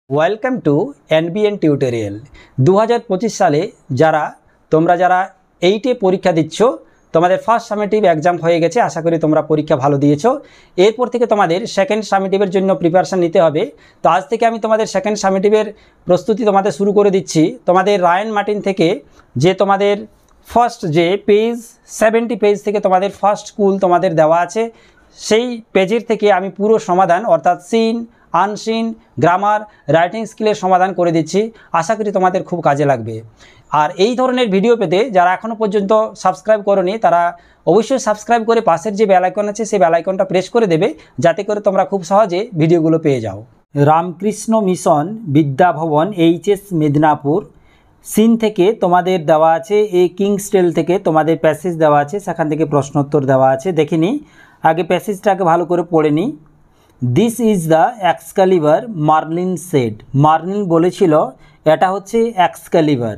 Welcome to NBN tutorial 2025 সালে তোমরা এইটে পরীক্ষা দিচ্ছ, তোমাদের ফার্স্ট সামেটিভ এক্সাম হয়ে গেছে। আশা করি তোমরা পরীক্ষা ভালো দিয়েছো। এরপর থেকে তোমাদের সেকেন্ড সামেটিভের জন্য প্রিপারেশান নিতে হবে। তো আজ থেকে আমি তোমাদের সেকেন্ড সামেটিভের প্রস্তুতি তোমাদের শুরু করে দিচ্ছি। তোমাদের রায়ান মার্টিন থেকে যে তোমাদের ফার্স্ট যে পেজ 70 পেজ থেকে তোমাদের ফার্স্ট স্কুল তোমাদের দেওয়া আছে, সেই পেজের থেকে আমি পুরো সমাধান অর্থাৎ সিন আনসিন গ্রামার রাইটিং স্কিলের সমাধান করে দিচ্ছি। আশা করি তোমাদের খুব কাজে লাগবে। আর এই ধরনের ভিডিও পেতে যারা এখনও পর্যন্ত সাবস্ক্রাইব করোনি তারা অবশ্যই সাবস্ক্রাইব করে পাশের যে বেল আইকন আছে সেই বেল আইকনটা প্রেস করে দেবে, যাতে করে তোমরা খুব সহজে ভিডিওগুলো পেয়ে যাও। রামকৃষ্ণ মিশন বিদ্যাভবন এইচএস মেদিনীপুর সিন থেকে তোমাদের দেওয়া আছে, এই কিংস্টেল থেকে তোমাদের প্যাসেজ দেওয়া আছে, সেখান থেকে প্রশ্নোত্তর দেওয়া আছে। দেখিনি আগে প্যাসেজটাকে ভালো করে পড়ে নিই। This is the Excalibur Merlin said. Merlin বলেছিল এটা হচ্ছে Excalibur.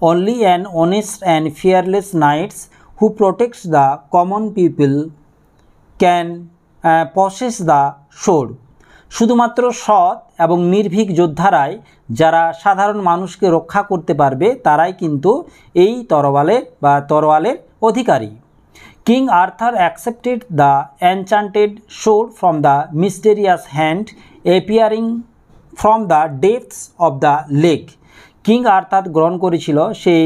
Only an honest and fearless knights who protects the common people can possess the sword. শুধুমাত্র সৎ এবং নির্ভীক যোদ্ধারাই, যারা সাধারণ মানুষকে রক্ষা করতে পারবে, তারাই কিন্তু এই তরোয়ালের অধিকারী। King Arthur accepted the enchanted sword from the mysterious hand appearing from the depths of the lake. King Arthur গ্রহণ করেছিল সেই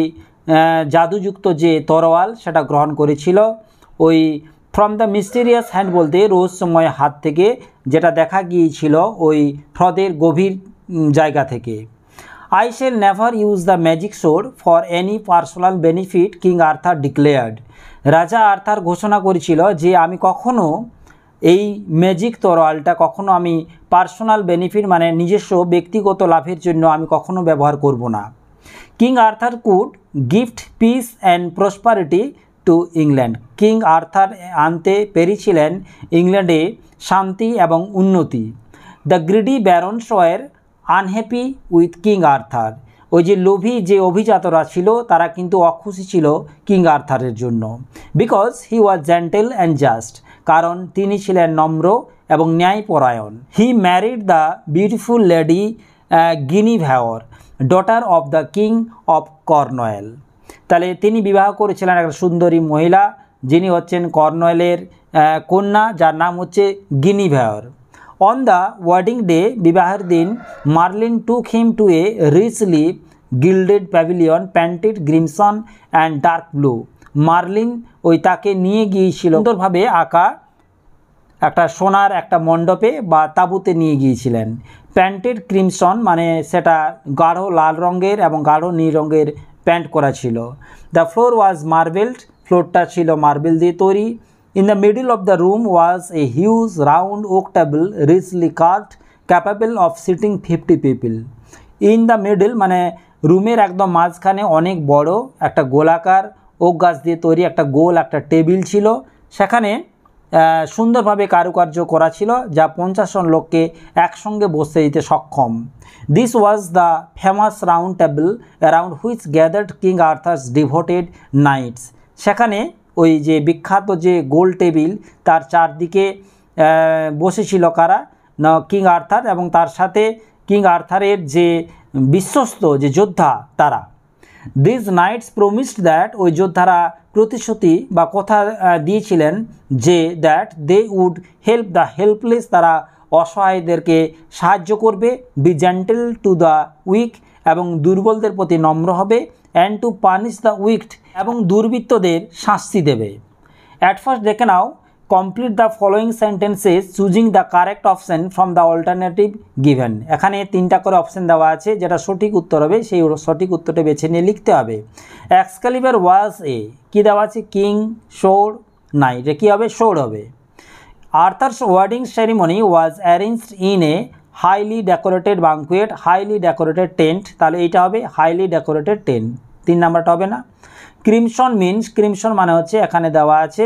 জাদুযুক্ত যে তরোয়াল, সেটা গ্রহণ করেছিল ওই ফ্রম দ্য মিস্টেরিয়াস হ্যান্ড বলতে রহস্যময় হাত থেকে, যেটা দেখা গিয়েছিল ওই হ্রদের গভীর জায়গা থেকে। I shall never use the magic sword for any personal benefit, King Arthur declared. রাজা আর্থার ঘোষণা করেছিল যে আমি কখনো এই ম্যাজিক তরোয়ালটা কখনো আমি পার্সোনাল বেনিফিট মানে নিজস্ব ব্যক্তিগত লাভের জন্য আমি কখনো ব্যবহার করব না। King Arthur could gift peace and prosperity to England. King Arthur আনতে পেরেছিলেন ইংল্যান্ডে শান্তি এবং উন্নতি। The greedy barons were unhappy with King Arthur. ওই যে লোভী যে অভিজাতরা ছিল তারা কিন্তু অখুশি ছিল কিং আর্থারের জন্য। Because he was gentle and just, কারণ তিনি ছিলেন নম্র এবং ন্যায়পরায়ণ। He married the beautiful lady Guinevere, daughter of the king of Cornwall. তাহলে তিনি বিবাহ করেছিলেন একটা সুন্দরী মহিলা, যিনি হচ্ছেন কর্নওয়ালের কন্যা, যার নাম হচ্ছে গিনিভ্যাওর। On the wedding day, বিবাহের দিন, marlin took him to a richly gilded pavilion painted crimson and dark blue. Merlin ওই তাকে নিয়ে গিয়েছিল সুন্দরভাবে আঁকা একটা সোনার একটা মণ্ডপে বা তাঁবুতে নিয়ে গিয়েছিলেন। প্যান্টেড ক্রিমসন মানে সেটা গাঢ় লাল রঙের এবং গাঢ় নীল রঙের প্যান্ট করা ছিল। দ্য ফ্লোর ওয়াজ মার্বেলড, ফ্লোরটা ছিল মার্বেল দিয়ে তৈরি। In the middle of the room was a huge round oak table richly carved, capable of sitting 50 people. In the middle মানে রুমের একদম মাঝখানে অনেক বড় একটা গোলাকার ওক গাছ দিয়ে তৈরি একটা গোল একটা টেবিল ছিল, সেখানে সুন্দরভাবে কারুকার্য করা ছিল, যা 50 জন লোককে একসঙ্গে বসতে দিতে সক্ষম। This was the famous round table around which gathered King Arthur's devoted knights. সেখানে ওই যে বিখ্যাত যে গোল টেবিল, তার চারদিকে বসেছিল কারা না, কিং আর্থার এবং তার সাথে কিং আর্থারের যে বিশ্বস্ত যে যোদ্ধা তারা। দিস নাইটস প্রমিসড দ্যাট, ওই যোদ্ধারা প্রতিশ্রুতি বা কথা দিয়েছিলেন যে that they would help the helpless, তারা অসহায়দেরকে সাহায্য করবে। Be gentle to the weak, এবং দুর্বলদের প্রতি নম্র হবে। And to punish the wicked, এবং দুর্বৃত্তদের শাস্তি দেবে। অ্যাট ফার্স্ট দেখে নাও, complete the following sentences choosing the correct option from the alternative given. এখানে 3টা করে অপশান দেওয়া আছে, যেটা সঠিক উত্তর হবে সেই সঠিক উত্তরটা বেছে নিয়ে লিখতে হবে। এক্সক্যালিভার ওয়াজ এ, কী দেওয়া আছে, কিং সোড নাই, এটা কী হবে, সোড হবে। Arthur's wedding ceremony was arranged in a highly decorated banquet, highly decorated tent, তাহলে এইটা হবে হাইলি ডেকোরেটেড টেন্ট, 3 নাম্বারটা হবে না। ক্রিমসন মিনস, ক্রিমসন মানে হচ্ছে এখানে দেওয়া আছে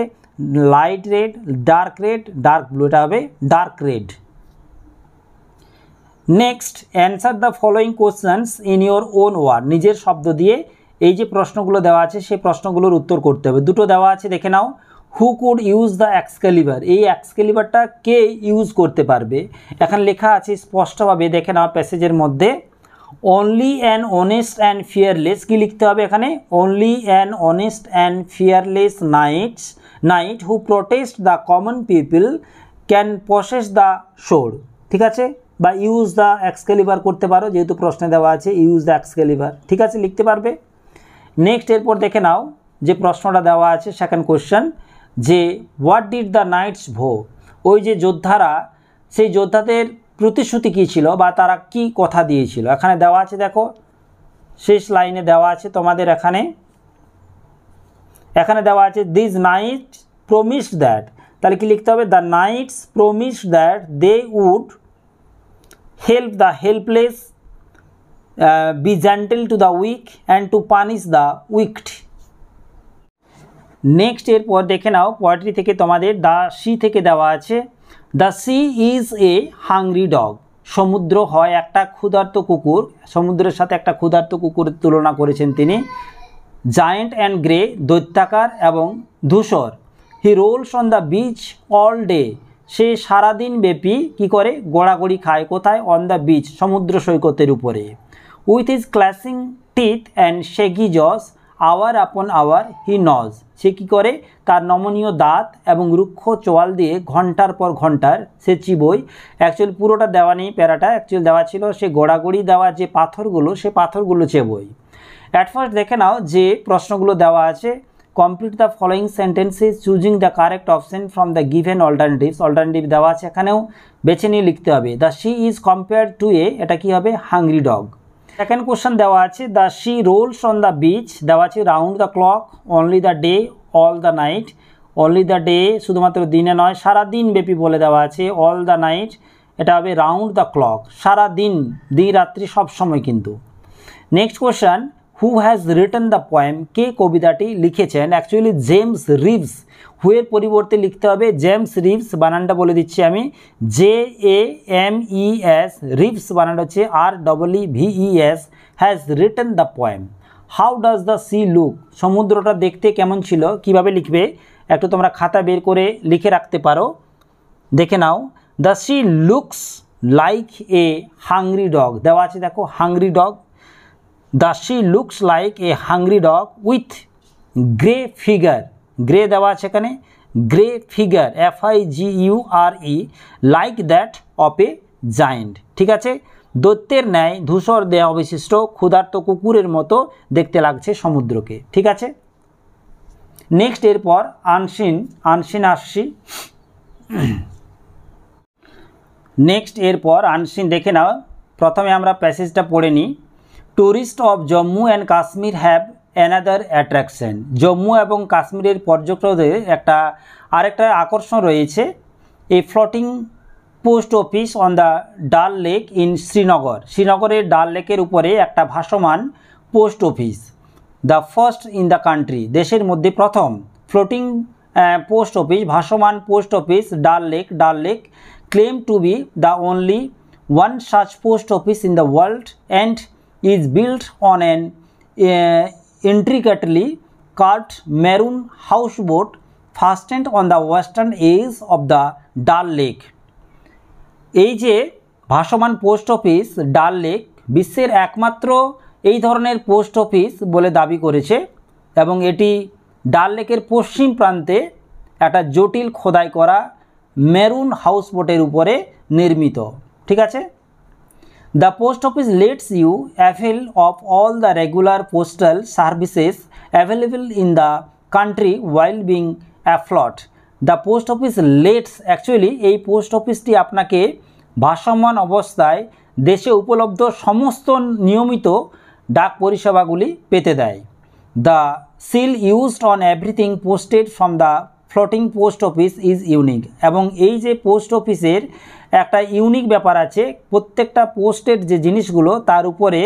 লাইট রেড, ডার্ক ব্লু, এটা হবে dark red. Next, answer the following questions in your own word, নিজের শব্দ দিয়ে এই যে প্রশ্নগুলো দেওয়া আছে সেই প্রশ্নগুলোর উত্তর করতে হবে। দুটো দেওয়া আছে দেখে নাও। হু কুড ইউজ দ্য এক্সক্যালিভার, এই এক্সক্যালিভারটা কে ইউজ করতে পারবে। এখানে লেখা আছে স্পষ্টভাবে, দেখে নাও প্যাসেজের মধ্যে, only an honest and fearless, কি লিখতে হবে এখানে, only an honest and fearless night who protest the common people can possess the sword, ঠিক আছে, বা ইউজ দ্য এক্সক্যালিভার করতে পারো, যেহেতু প্রশ্নে দেওয়া আছে ইউজ দ্য এক্সক্যালিভার, ঠিক আছে, লিখতে পারবে। নেক্সট এরপর দেখে নাও যে প্রশ্নটা দেওয়া আছে সেকেন্ড কোশ্চেন, যে হোয়াট ডিড দ্য নাইটস ভো, ওই যে যোদ্ধারা, সেই যোদ্ধাদের প্রতিশ্রুতি কী ছিল বা তারা কি কথা দিয়েছিল, এখানে দেওয়া আছে, দেখো শেষ লাইনে দেওয়া আছে তোমাদের, এখানে দেওয়া আছে দিস নাইট প্রমিসড দ্যাট, তাহলে কি লিখতে হবে, the knights promised that they would help the helpless, be gentle to the weak and to punish the wicked. Next এরপর দেখে নাও পোয়েট্রি থেকে তোমাদের দ্য সি থেকে দেওয়া আছে, the sea is a hungry dog, সমুদ্র হয় একটা ক্ষুধার্ত কুকুর, সমুদ্রের সাথে একটা ক্ষুধার্ত কুকুরের তুলনা করেছেন তিনি। জায়েন্ট অ্যান্ড গ্রে, দৈত্যাকার এবং ধূসর। He rolls on the beach all day, সে সারাদিন ব্যাপী কী করে, গোড়াগড়ি খায়, কোথায়, অন দ্য বিচ, সমুদ্র সৈকতের উপরে। With his clashing teeth and shaggy jaws hour upon hour he gnaws, সে কী করে, তার নমনীয় দাঁত এবং রুক্ষ চোয়াল দিয়ে ঘন্টার পর ঘন্টার সে চিবোয়। অ্যাকচুয়ালি পুরোটা দেওয়া নেই, প্যারাটা অ্যাকচুয়ালি দেওয়া ছিল সে গোড়াগড়ি দেওয়া যে পাথরগুলো, সে পাথরগুলো চেবোয়। অ্যাট ফার্স্ট দেখে নাও যে প্রশ্নগুলো দেওয়া আছে, complete the following sentences choosing the correct option from the given alternatives, alternative দেওয়া আছে, এখানেও বেছে নিয়ে লিখতে হবে। The sea is compare to a, এটা কী হবে, হাংরি ডগ। সেকেন্ড কোশ্চেন দেওয়া আছে, the sea rolls on the beach, দেওয়া আছে round the clock, only the day, all the night, only the day শুধুমাত্র দিনে নয় সারা দিন ব্যাপী বলে দেওয়া আছে, অল দ্য নাইট এটা হবে রাউন্ড দ্য ক্লক, সারা দিন, দিন রাত্রি সব সময় কিন্তু। Next question, who has written the poem, কে কবিতাটি লিখেছেন, অ্যাকচুয়ালি জেমস রিভস, হুয়ের পরিবর্তে লিখতে হবে জেমস রিভস, বানানটা বলে দিচ্ছি আমি, JAMES, রিভস বানানটা হচ্ছে REEVES, has written the poem. How does the sea look, সমুদ্রটা দেখতে কেমন ছিল, কিভাবে লিখবে, একটু তোমরা খাতা বের করে লিখে রাখতে পারো, দেখে নাও। The sea looks like a hungry dog, দেওয়া আছে দেখো hungry dog. The sea looks like a hungry dog with grey figure, grey দেওয়া আছে এখানে, grey figure FIGURE, like that of a giant, ঠিক আছে, দৈত্যের ন্যায় ধূসর দেহ বিশিষ্ট ক্ষুধার্ত কুকুরের মতো দেখতে লাগছে সমুদ্রকে, ঠিক আছে। নেক্সট এরপর আনসিন আসছি, নেক্সট এরপর আনসিন দেখে নাও, প্রথমে আমরা প্যাসেজটা পড়ে নিই। Tourist of Jammu and Kashmir have another attraction, Jammu এবং কাশ্মীরের পর্যটকদের আরেকটা আকর্ষণ রয়েছে, a floating post office on the Dal lake in Srinagar, শ্রীনগরের ডাল লেকের উপরে একটা ভাসমান post office. The first in the country, দেশের মধ্যে প্রথম, ফ্লোটিং পোস্ট অফিস, ভাসমান post office, Dal lake claim to be the only one such post office in the world and is built on an intricately carved maroon houseboat fastened on the western edge of the Dal Lake. এই যে ভাসমান post office Dal lake বিশ্বের একমাত্র এই ধরনের post office বলে দাবি করেছে এবং এটি ডাল লেকের পশ্চিম প্রান্তে একটা জটিল খোদাই করা মেরুন হাউসবোটের উপরে নির্মিত, ঠিক আছে। The post office lets you avail of all the regular postal services available in the country while being afloat. The post office lets, actually এই পোস্ট অফিসটি আপনাকে ভাসমান অবস্থায় দেশে উপলব্ধ সমস্ত নিয়মিত ডাক পরিষেবাগুলি পেতে দেয়। The seal used on everything posted from the floating post office is unique, এবং এই যে পোস্ট অফিসের একটা ইউনিক ব্যাপার আছে, প্রত্যেকটা পোস্টের যে জিনিসগুলো তার উপরে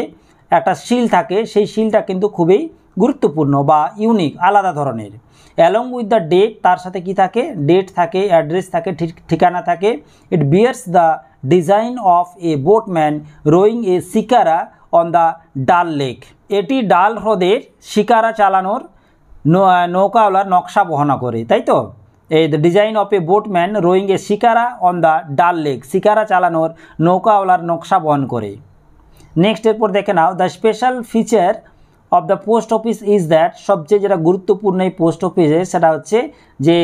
একটা সিল থাকে, সেই সিলটা কিন্তু খুবই গুরুত্বপূর্ণ বা ইউনিক, আলাদা ধরনের। অ্যালং উইথ দ্য ডেট, তার সাথে কি থাকে, ডেট থাকে, অ্যাড্রেস থাকে, ঠিকানা থাকে। It bears the design of a boatman rowing a shikara on the Dal lake, এটি ডাল হ্রদের শিকারা চালানোর নৌকাওয়ালার নকশা বহন করে, তাই তো। এই the design of a boatman rowing a shikara on the Dal lake, shikara চালানোর নৌকাওয়ালার নকশা বহন করে। নেক্সট এরপর দেখে নাও, the special feature of the post office is that, সবচেয়ে যেটা গুরুত্বপূর্ণ এই পোস্ট অফিসে সেটা হচ্ছে যে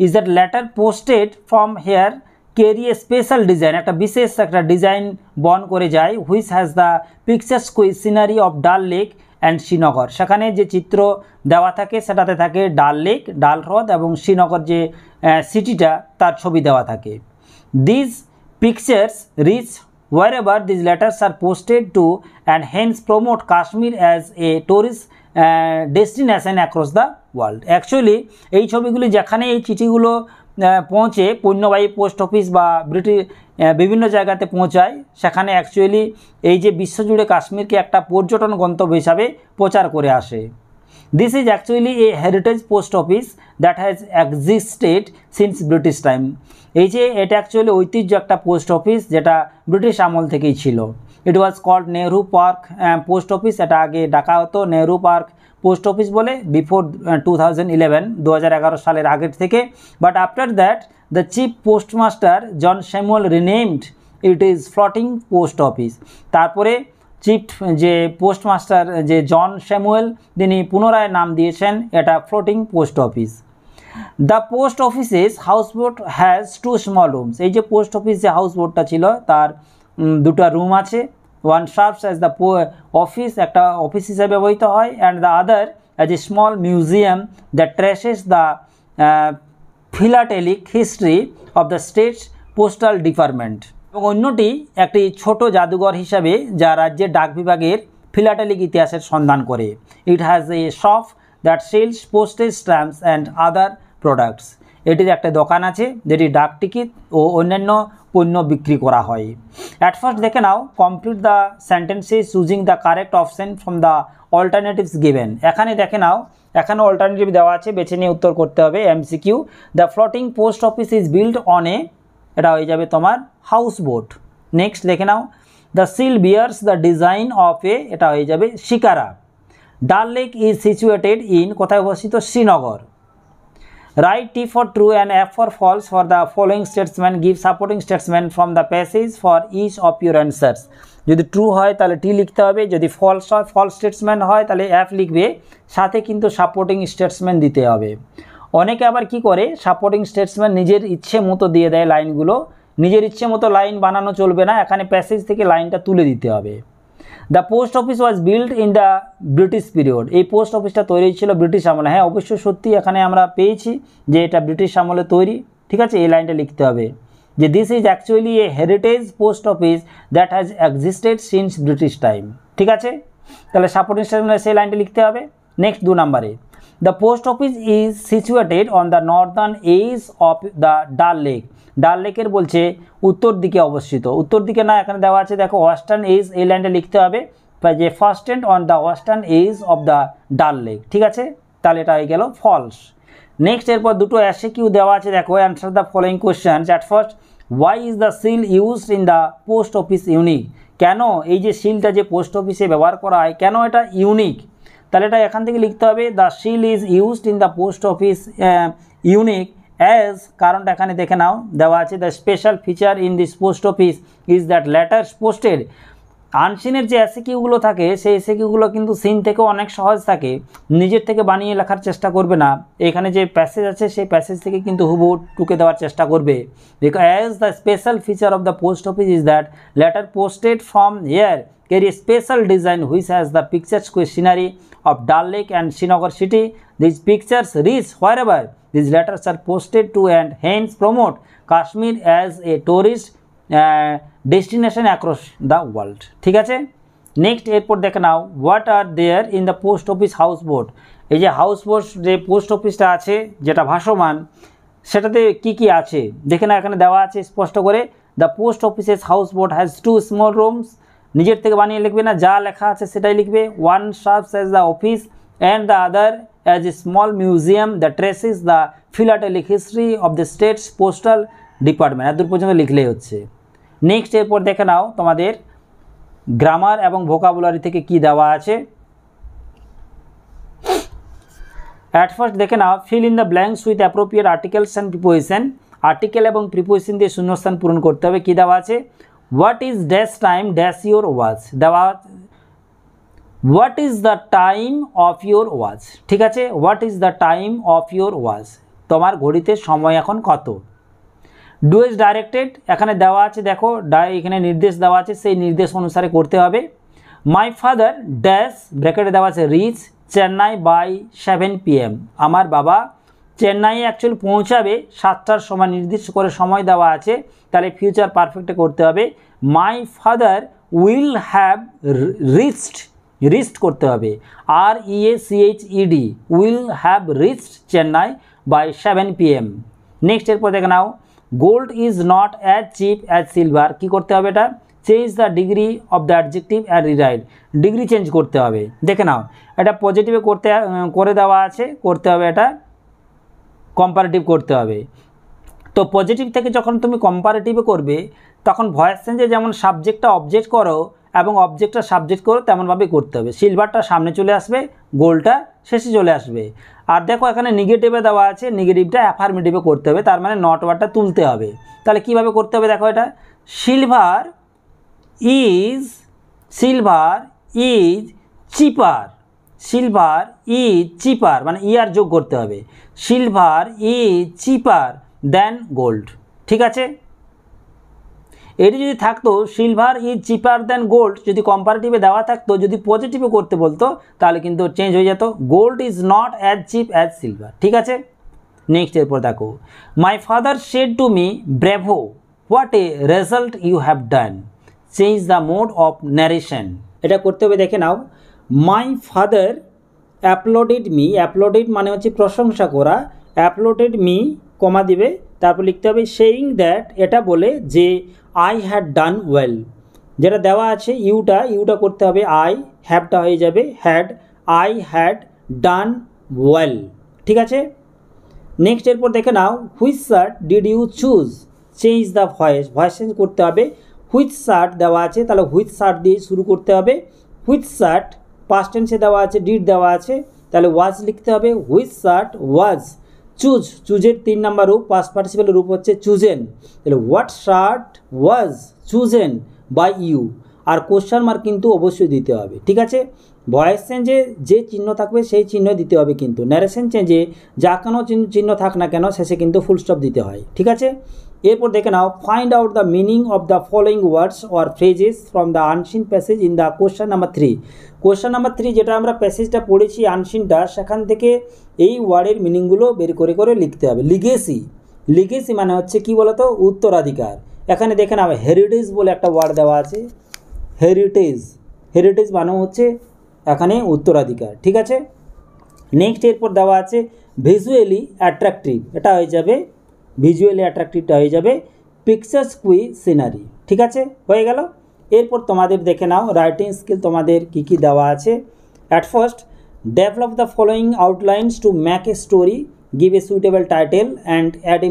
is that letter posted from here carry a special design, একটা বিশেষ একটা ডিজাইন বহন করে যায়, which has the pictures scenery of Dal lake and Srinagar, সেখানে যে চিত্র দেওয়া থাকে সেটাতে থাকে ডাল লেক, ডাল হ্রদ এবং শ্রীনগর যে সিটিটা তার ছবি দেওয়া থাকে। This pictures reach wherever these letters are posted to and hence promote Kashmir as a tourist destination across the world. Actually এই ছবিগুলি যেখানে এই চিঠিগুলো পৌঁছে পণ্যবাহী পোস্ট অফিস বা বিভিন্ন জায়গাতে পৌঁছায়, সেখানে অ্যাকচুয়ালি এই যে বিশ্বজুড়ে কাশ্মীরকে একটা পর্যটন গন্তব্য হিসাবে প্রচার করে আসে। This is actually a heritage post office that has existed since British time. এই যে এটা অ্যাকচুয়ালি ঐতিহ্য একটা পোস্ট অফিস যেটা ব্রিটিশ আমল থেকেই ছিল। It was called Nehru park post office, এটা আগে ডাকা হতো নেহরু পার্ক পোস্ট অফিস বলে বিফোর 2011 সালের আগের থেকে। But after that the chief postmaster John Samuel renamed it is floating post office. তারপরে চিফ যে পোস্টমাস্টার যে জন স্যামুয়েল তিনি পুনরায় নাম দিয়েছেন এটা floating post office. The post offices houseboat has 2 small rooms, এই যে পোস্ট অফিস যে হাউসবোটটা ছিল তার 2টা রুম আছে। One serves as the office, একটা অফিস হিসাবে ব্যবহৃত হয়, and the other as a small museum that traces the philatelic history of the states postal department, এবং অন্যটি একটি ছোট জাদুঘর হিসাবে যা রাজ্যের ডাক বিভাগের ফিলাটেলিক ইতিহাসের সন্ধান করে। It has a shop that sells postage stamps and other products, এটির একটা দোকান আছে যেটি ডাক টিকিট ও অন্যান্য পণ্য বিক্রি করা হয়। অ্যাট ফার্স্ট দেখে নাও, complete the sentences choosing the correct option from the alternatives given. এখানে দেখে নাও, এখানে অল্টারনেটিভ দেওয়া আছে, বেছে নিয়ে উত্তর করতে হবে। MCQ, the floating post office is build on a, এটা হয়ে যাবে তোমার হাউস বোট। নেক্সট দেখে নাও, the seal bears the design of a, এটা হয়ে যাবে শিকারা। ডাল লেক ইজ সিচুয়েটেড ইন, কোথায় অবস্থিত? Srinagar. Write T for true and F for false for the following স্টেটসম্যান, গিভ সাপোর্টিং স্টেটসম্যান from the passage for each of your answers. যদি true হয় তাহলে টি লিখতে হবে, যদি ফলস হয়, ফলস স্টেটসম্যান হয় তাহলে এফ লিখবে, সাথে কিন্তু সাপোর্টিং স্টেটসম্যান দিতে হবে। অনেকে আবার কি করে, সাপোর্টিং স্টেটসম্যান নিজের ইচ্ছে মতো দিয়ে দেয় লাইনগুলো, নিজের ইচ্ছে মতো লাইন বানানো চলবে না, এখানে প্যাসেজ থেকে লাইনটা তুলে দিতে হবে। The post office was build in the British period, এই পোস্ট অফিসটা তৈরি ছিল ব্রিটিশ আমলে। হ্যাঁ অবশ্যই সত্যি, এখানে আমরা পেয়েছি যে এটা ব্রিটিশ আমলে তৈরি, ঠিক আছে, এই লাইনটা লিখতে হবে যে this is actually A heritage post office that has existed since British time, ঠিক আছে। তাহলে সাপোর্টিং স্টেটসম্যান সেই লাইনটা লিখতে হবে। নেক্সট 2 নম্বরে, the post office is situated on the northern edge of the Dal lake, Dal লেকের বলছে উত্তর দিকে অবস্থিত, উত্তর দিকে না, এখানে দেওয়া আছে দেখো ওয়েস্টার্ন এজ, এই লাইনটা লিখতে হবে যে first end on the western edge of the Dal lake, ঠিক আছে, তাহলে এটা হয়ে গেল ফলস। নেক্সট এরপর 2টো এসকিউ দেওয়া আছে, দেখো answer the following questions. At first, why is the seal used in the post office unique, কেন এই যে সিলটা যে পোস্ট অফিসে ব্যবহার করা হয় কেন এটা ইউনিক, তাহলে এটা এখান থেকে লিখতে হবে the seal is used in the post office unique as, কারণটা এখানে দেখে নাও দেওয়া আছে, the special feature in this post office is that letters posted. আনসিনের যে এসকিউগুলো থাকে সেই এসকিউগুলো কিন্তু সিন থেকেও অনেক সহজ থাকে, নিজের থেকে বানিয়ে লেখার চেষ্টা করবে না, এখানে যে প্যাসেজ আছে সেই প্যাসেজ থেকে কিন্তু হুবহু টুকে দেওয়ার চেষ্টা করবে। As the special feature of the post office is that letter posted from here carry a special design which has the pictures scenery of Dal Lake and Srinagar city. These pictures reach wherever these letters are posted to and hence promote Kashmir as a tourist destination across the world. ঠিক আছে। Next এরপর দেখে নাও, what are there in the post office houseboat, এই যে house boat যে post অফিসটা আছে যেটা ভাসমান সেটাতে কি কি আছে দেখে না, এখানে দেওয়া আছে স্পষ্ট করে, the post offices house boat has 2 small rooms, নিজের থেকে বানিয়ে লিখবে না, যা লেখা আছে সেটাই লিখবে। One serves as the office and the other as a small museum that traces the philatelic history of the states postal department, এত দূর পর্যন্ত লিখলেই হচ্ছে। নেক্সট এরপর দেখে নাও তোমাদের গ্রামার এবং ভোকাবুলারি থেকে কি দেওয়া আছে। অ্যাট ফার্স্ট দেখে নাও, fill in the blanks with appropriate articles and preposition. Article এবং প্রিপোজিশন দিয়ে শূন্যস্থান পূরণ করতে হবে। কী দেওয়া আছে? What is dash time dash your watch দেওয়া। What is the time of your watch, ঠিক আছে, what is the time of your watch, তোমার ঘড়িতে সময় এখন কত। ডু ইজ ডাইরেক্টেড এখানে দেওয়া আছে, দেখো এখানে নির্দেশ দেওয়া আছে, সেই নির্দেশ অনুসারে করতে হবে। মাই ফাদার ড্যাশ ব্র্যাকেটে দেওয়া আছে রিচ চেন্নাই বাই 7 PM, আমার বাবা চেন্নাইয়ে অ্যাকচুয়ালি পৌঁছাবে 7টার সময়, নির্দিষ্ট করে সময় দেওয়া আছে, তাহলে ফিউচার পারফেক্টে করতে হবে। My father will have reached করতে হবে, REACHED, will have reached Chennai by 7 PM। Next এরপর দেখে নাও, gold is not as cheap as silver, কী করতে হবে এটা? Change the degree of the adjective and rewrite, degree change করতে হবে। দেখে নাও, এটা পজিটিভে করে দেওয়া আছে, করতে হবে এটা কম্পারেটিভ করতে হবে। তো পজিটিভ থেকে যখন তুমি কম্পারেটিভে করবে, তখন ভয়েস চেঞ্জে যেমন সাবজেক্টটা অবজেক্ট করো এবং অবজেক্টটা সাবজেক্ট করো, তেমনভাবেই করতে হবে। সিলভারটা সামনে চলে আসবে, গোল্ডটা শেষে চলে আসবে। আর দেখো এখানে নেগেটিভে দেওয়া আছে, নেগেটিভটা অ্যাফার্মেটিভে করতে হবে, তার মানে নট ওয়ার্ডটা তুলতে হবে। তাহলে কীভাবে করতে হবে দেখো, এটা silver is cheaper, silver is cheaper মানে ইয়ার যোগ করতে হবে, silver is cheaper than gold, ঠিক আছে। এটি যদি থাকতো silver is cheaper than gold, যদি কম্পারেটিভে দেওয়া থাকতো, যদি পজিটিভে করতে বলতো, তাহলে কিন্তু চেঞ্জ হয়ে যেত, gold is not as cheap as silver, ঠিক আছে। নেক্সট এরপর দেখো, my father said to me bravo what a result you have done, change the mode of narration, এটা করতে হবে। দেখে নাও, মাই ফাদার অ্যাপ্লডেড মি, অ্যাপ্লডেড মানে হচ্ছে প্রশংসা করা, অ্যাপ্লডেড মি কমা দিবে, তারপর লিখতে হবে সেইং দ্যাট, এটা বলে যে আই হ্যাড ডান ওয়েল, যেটা দেওয়া আছে ইউটা করতে হবে, আই হ্যাভটা হয়ে যাবে had, I had done well, ঠিক আছে। নেক্সট এরপর দেখে নাও, which shirt did you choose, change the voice change করতে হবে। হুইচ শার্ট দেওয়া আছে, তাহলে হুইচ শার্ট দিয়ে শুরু করতে হবে। হুইচ শার্ট পাস্ট টেন্সে দেওয়া আছে, ডিড দেওয়া আছে, তাহলে ওয়াজ লিখতে হবে, হুইচ শার্ট ওয়াজ। চুজের 3 নম্বর রূপ, পাস্ট পার্টিসিপেলের রূপ হচ্ছে চুজেন, তাহলে what shirt was chosen by you, আর কোশ্চেন মার্ক কিন্তু অবশ্যই দিতে হবে, ঠিক আছে। ভয়েস চেঞ্জে যে চিহ্ন থাকবে সেই চিহ্ন দিতে হবে, কিন্তু ন্যারেশন চেঞ্জে যা কোনো চিহ্ন থাক না কেন শেষে কিন্তু ফুল স্টপ দিতে হয়, ঠিক আছে। এরপর দেখে নাও, find out the meaning of the following words or phrases from the unseen passage in the question number 3। Question number 3 যেটা আমরা প্যাসেজটা পড়েছি আনসিনটা, সেখান থেকে এই ওয়ার্ডের মিনিংগুলো বের করে লিখতে হবে। লিগেসি মানে হচ্ছে কি বলতো, উত্তরাধিকার। এখানে দেখে নাও, হেরিটেজ বলে একটা ওয়ার্ড দেওয়া আছে, হেরিটেজ মানে হচ্ছে এখানে উত্তরাধিকার, ঠিক আছে। নেক্সট এরপর দেওয়া আছে ভিজুয়ালি অ্যাট্রাকটিভ, এটা হয়ে যাবে ভিজুয়ালি অ্যাট্রাকটিভটা হয়ে যাবে পিকচার্স কুই সিনারি, ঠিক আছে, হয়ে গেল। এরপর তোমাদের দেখে নাও রাইটিং স্কিল তোমাদের কি কি দেওয়া আছে। At first, develop the following outlines to make a story, give a suitable title and add a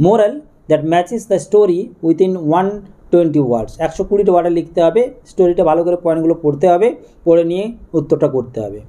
moral that matches the story within 120 words. 120 ওয়ার্ডে লিখতে হবে, স্টোরিটা ভালো করে পয়েন্টগুলো পড়তে হবে, পড়ে নিয়ে উত্তরটা করতে হবে।